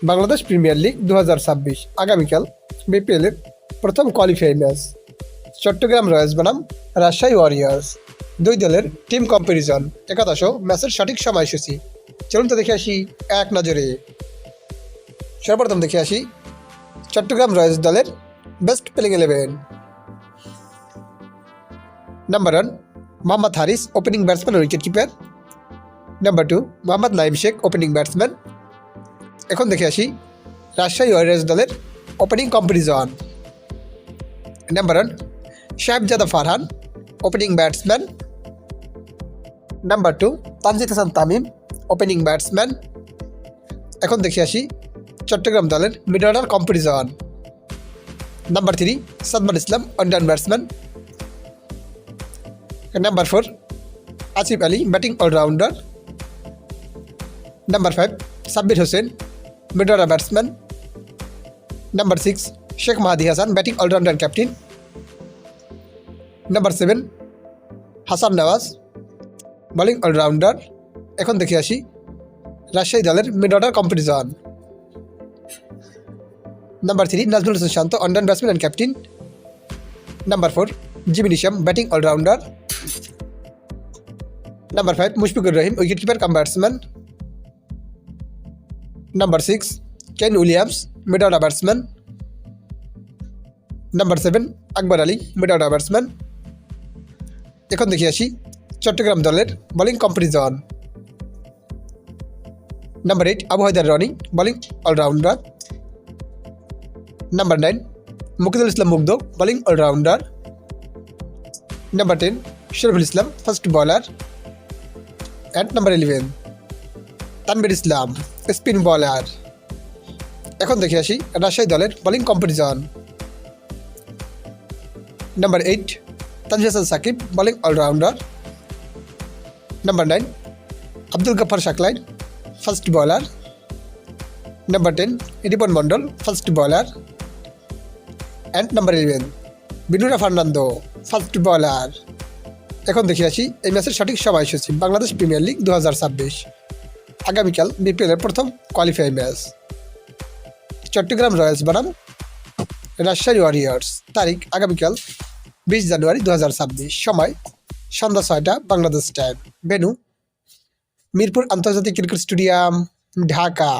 Bangladesh premier league 2026 আগামীকাল বিপিএলের প্রথম কোয়ালিফাই ম্যাচ চট্টগ্রাম রয়্যালস বনাম রাজশাহী ওয়ারিয়র্স। দুই দলের টিম কম্পারিজন, একাদশ ম্যাচের সঠিক সময়সূচি। চলুন তো দেখে আসি এক নজরে। সর্বপ্রথম দেখে আসি চট্টগ্রাম রয়্যালস দলের best playing 11। Number 1 Mohammad Haris, opening batsman ও wicket keeper. Number 2 Mohammad Naim Sheikh, opening batsman. এখন দেখে আসি রাজশাহী ওয়ারিয়র্স দলের opening comparison. Number 1 Sahibzada Farhan, opening batsman. Number 2 Tanzid Hasan Tamim, opening batsman. এখন দেখে আসি চট্টগ্রাম দলের mid order comparison. Number 3 Shadman Islam, on down batsman. Number 4 Asif Ali, batting allrounder. Number 5 Sabbir Hossain, mid order batsman. Number 6 Sheikh Mahedi Hasan, batting allrounder captain. Number 7 Hasan Nawaz, bowling allrounder. এখন দেখে আসি রাজশাহী দলের mid order comparison. Number 3 Najmul Hossain Shanto, on down batsman and captain. Number 4 Jimmy Neesham, batting allrounder. Number 5 Mushfiqur Rahim, wicket keeper cum batsman. Number 6 Kane Williams, mid order batsman. Number 7 Akbar Ali, mid order batsman. এখন দেখে আসি চট্টগ্রাম দলের bowling comparison. Number 8 Abu Haider Rony, bowling allrounder. Number 9 Mukidul Islam Mugdho, bowling allrounder. Number 10 Shoriful Islam, fast bowler. And number 11 Tanvir Islam, spin bowler. এখন দেখে আসি রাজশাহী দলের bowling comparison. Number 8 Tanzid Hasan Sakib, bowling allrounder. Number 9 Abdul Gaffar Saqlain, fast bowler. Number 10 Ripon Mondol, fast bowler. And number 11 Binura Fernando, fast bowler. এখন দেখে আসি এই ম্যাচের সঠিক সময়সূচি। বাংলাদেশ প্রিমিয়ার লিগ 2026 আগামীকাল বিপিএলের প্রথম কোয়ালিফাই ম্যাচ চট্টগ্রাম রয়্যালস বনাম রাজশাহী ওয়ারিয়র্স। তারিখ আগামীকাল 20 জানুয়ারি 2026। সময় সন্ধ্যা 6টা বাংলাদেশ টাইম। ভেন্যু মিরপুর আন্তর্জাতিক ক্রিকেট স্টেডিয়াম, ঢাকা।